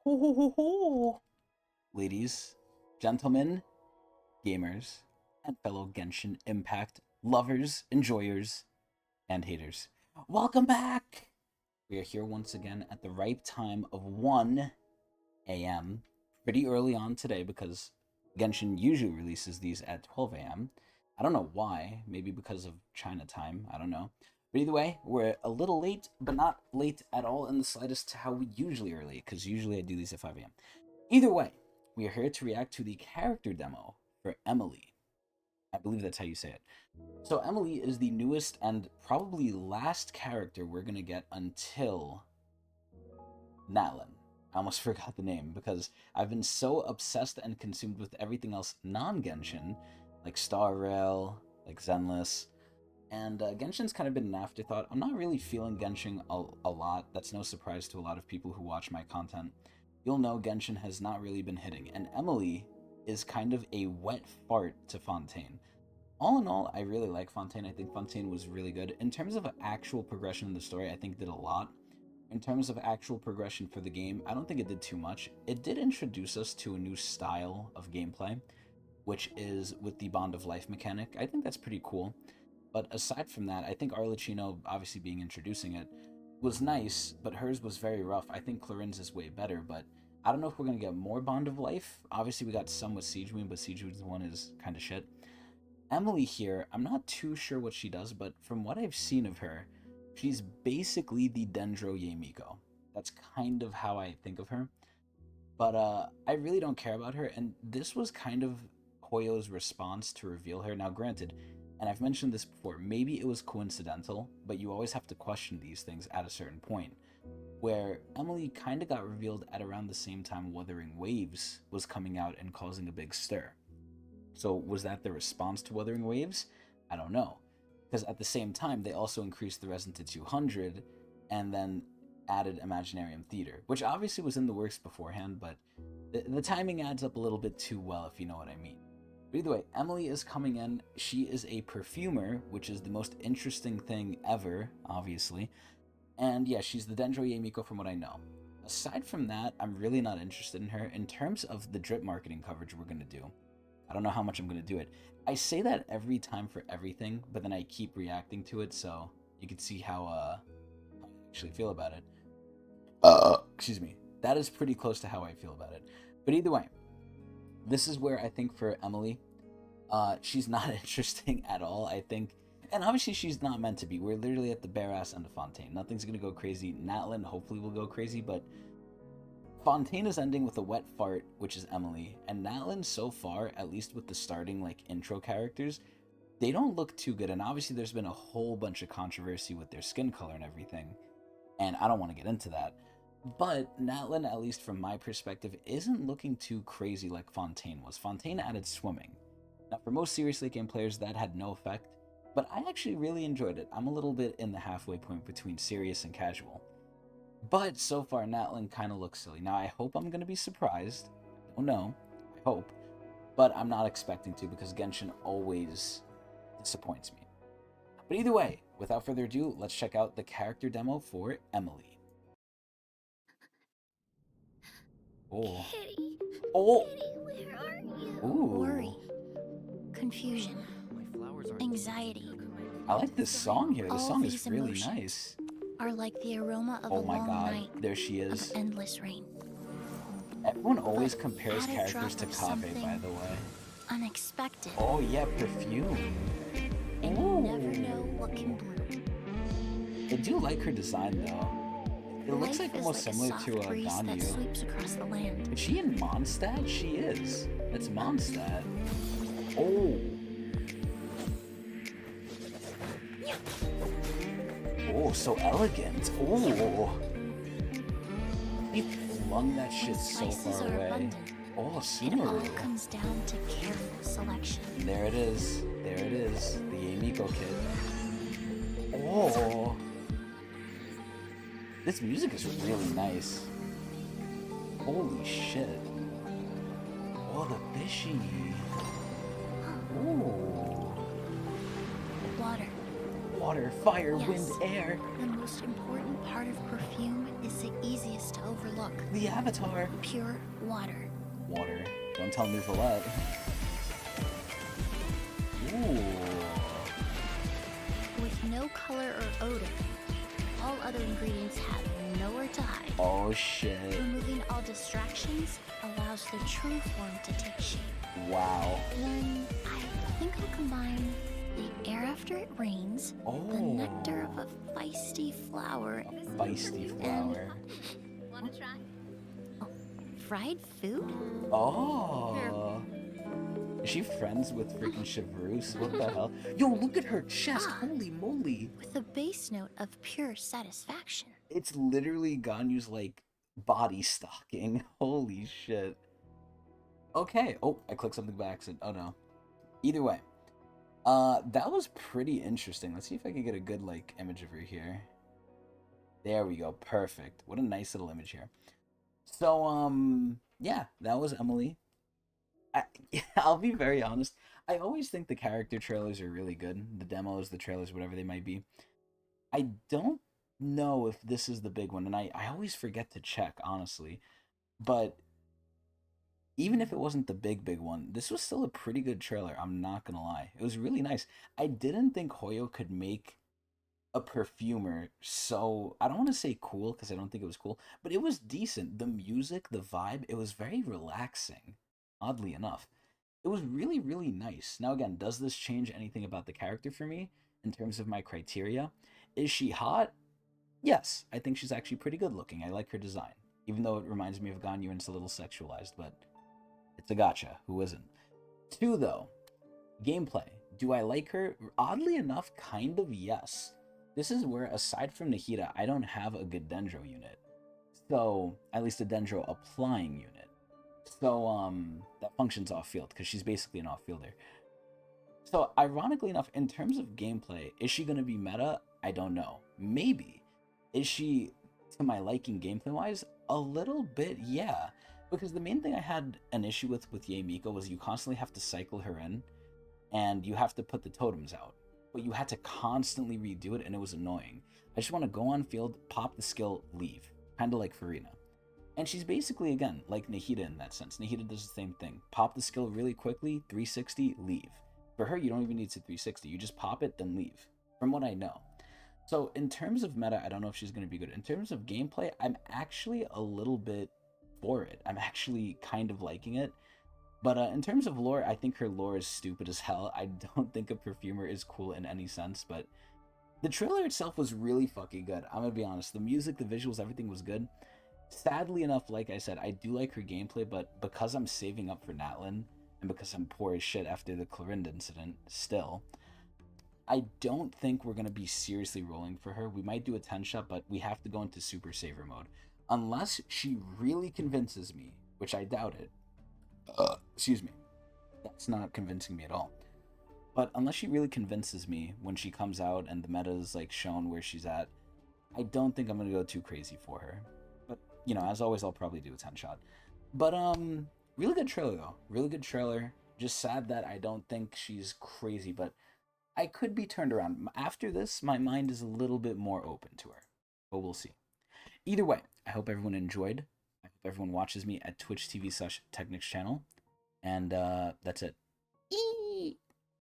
Ho, ho, ho, ho. Ladies, gentlemen, gamers, and fellow Genshin Impact lovers, enjoyers, and haters. Welcome back! We are here once again at the ripe time of 1 a.m. Pretty early on today because Genshin usually releases these at 12 a.m. I don't know why. Maybe because of China time. I don't know. But either way, we're a little late, but not late at all in the slightest to how we usually are late, because usually I do these at 5 a.m. Either way, we are here to react to the character demo for Emilie. I believe that's how you say it. So Emilie is the newest and probably last character we're going to get until Natlin. I almost forgot the name because I've been so obsessed and consumed with everything else non-Genshin, like Star Rail, like Zenless, and Genshin's kind of been an afterthought. I'm not really feeling Genshin a lot. That's no surprise to a lot of people who watch my content. You'll know Genshin has not really been hitting, and Emilie is kind of a wet fart to Fontaine. All in all, I really like Fontaine. I think Fontaine was really good. In terms of actual progression in the story, I think did a lot. In terms of actual progression for the game, I don't think it did too much. It did introduce us to a new style of gameplay, which is with the Bond of Life mechanic. I think that's pretty cool. But aside from that, I think Arlecchino, obviously being introducing it, was nice, but hers was very rough. I think Clarin's is way better, but I don't know if we're going to get more Bond of Life. Obviously, we got some with Siege Moon, but Siege Moon's one is kind of shit. Emilie here, I'm not too sure what she does, but from what I've seen of her, she's basically the Dendro Yemiko. That's kind of how I think of her. But I really don't care about her, and this was kind of Hoyo's response to reveal her. Now, granted, and I've mentioned this before, maybe it was coincidental, but you always have to question these things at a certain point, where Emilie kind of got revealed at around the same time Wuthering Waves was coming out and causing a big stir. So was that the response to Wuthering Waves? I don't know. Because at the same time, they also increased the resin to 200 and then added Imaginarium Theater, which obviously was in the works beforehand, but the timing adds up a little bit too well, if you know what I mean. But either way, Emilie is coming in. She is a perfumer, which is the most interesting thing ever, obviously. And yeah, she's the Dendro Yemiko from what I know. Aside from that, I'm really not interested in her. In terms of the drip marketing coverage we're going to do, I don't know how much I'm going to do it. I say that every time for everything, but then I keep reacting to it, so you can see how I actually feel about it. Excuse me. That is pretty close to how I feel about it. But either way, this is where I think for Emilie, she's not interesting at all, I think. And obviously she's not meant to be. We're literally at the bare ass end of Fontaine. Nothing's going to go crazy. Natlin hopefully will go crazy, but Fontaine is ending with a wet fart, which is Emilie. And Natlin so far, at least with the starting like intro characters, they don't look too good. And obviously there's been a whole bunch of controversy with their skin color and everything. And I don't want to get into that. But Natlin, at least from my perspective, isn't looking too crazy like Fontaine was. Fontaine added swimming. Now, for most serious late game players, that had no effect, but I actually really enjoyed it. I'm a little bit in the halfway point between serious and casual. But so far, Natlin kind of looks silly. Now, I hope I'm going to be surprised. I don't know. I hope. But I'm not expecting to because Genshin always disappoints me. But either way, without further ado, let's check out the character demo for Emilie. Oh. Kitty, Oh. Kitty, where are you? Ooh. Worry, confusion, anxiety. I like this song here. The All song is these really emotions nice. are like the aroma of Oh a my long god, night there she of is. endless rain. Everyone always But compares add a characters drop to of Kave, something by the way. unexpected, Oh yeah, Perfume. and you Ooh. never know what can bloom. I do like her design though. It looks Life like is almost like similar a to soft breeze that Ganyu. sweeps across the land. Is she in Mondstadt? She is. That's Mondstadt. Oh. Oh, so elegant. Oh. He flung that shit so Spices far are away. abundant. Oh, It all Sumeru. comes down to careful selection. There it is. There it is. The Yemiko kid. Oh. This music is really nice. Holy shit. Oh, the fishy. Oh. Water. Water, fire, Yes. wind, air. The most important part of perfume is the easiest to overlook. The Avatar. Pure water. Water. Don't tell me Valette. Ooh. With no color or odor. All other ingredients have nowhere to hide. Oh shit. Removing all distractions allows the true form to take shape. Wow. Then I think I'll combine the air after it rains, the nectar of a feisty flower, Feisty flower. Wanna try? Oh, fried food? Oh. Is she friends with freaking Chevreuse? What the hell? Yo, look at her chest. Holy moly. With a base note of pure satisfaction. It's literally Ganyu's, like, body stocking. Holy shit. Okay. Oh, I clicked something by accident. Oh, no. Either way. That was pretty interesting. Let's see if I can get a good, like, image of her here. There we go. Perfect. What a nice little image here. So, yeah, that was Emilie. I'll be very honest. I always think the character trailers are really good. The demos, the trailers, whatever they might be. I don't know if this is the big one, and I always forget to check, honestly. But even if it wasn't the big one, this was still a pretty good trailer. I'm not gonna lie. It was really nice. I didn't think Hoyo could make a perfumer so, I don't want to say cool because I don't think it was cool, but it was decent. The music, the vibe, it was very relaxing, oddly enough. It was really, really nice. Now, again, does this change anything about the character for me in terms of my criteria? Is she hot? Yes, I think she's actually pretty good looking. I like her design, even though it reminds me of Ganyu and it's a little sexualized, but it's a gotcha. Who isn't? 2, though. Gameplay. Do I like her? Oddly enough, kind of yes. This is where, aside from Nahida, I don't have a good Dendro unit. So, at least a Dendro applying unit. So, that functions off-field, because she's basically an off-fielder. So, ironically enough, in terms of gameplay, is she going to be meta? I don't know. Maybe. Is she, to my liking gameplay-wise? A little bit, yeah. Because the main thing I had an issue with Yae Miko was you constantly have to cycle her in, and you have to put the totems out. But you had to constantly redo it, and it was annoying. I just want to go on field, pop the skill, leave. Kind of like Farina. And she's basically, again, like Nahida in that sense. Nahida does the same thing. Pop the skill really quickly, 360, leave. For her, you don't even need to 360. You just pop it, then leave. From what I know. So in terms of meta, I don't know if she's going to be good. In terms of gameplay, I'm actually a little bit for it. I'm actually kind of liking it. But in terms of lore, I think her lore is stupid as hell. I don't think a perfumer is cool in any sense, but the trailer itself was really fucking good. I'm gonna be honest. The music, the visuals, everything was good. Sadly enough, like I said, I do like her gameplay, but because I'm saving up for Natlin, and because I'm poor as shit after the Clorinda incident, still, I don't think we're gonna be seriously rolling for her. We might do a 10-shot, but we have to go into super saver mode. Unless she really convinces me, which I doubt it. Excuse me. That's not convincing me at all. But unless she really convinces me when she comes out and the meta is like shown where she's at, I don't think I'm gonna go too crazy for her. But you know, as always, I'll probably do a 10-shot. But really good trailer though. Really good trailer. Just sad that I don't think she's crazy, but I could be turned around. After this, my mind is a little bit more open to her. But we'll see. Either way, I hope everyone enjoyed. I hope everyone watches me at Twitch TV/Tecnics channel. And that's it.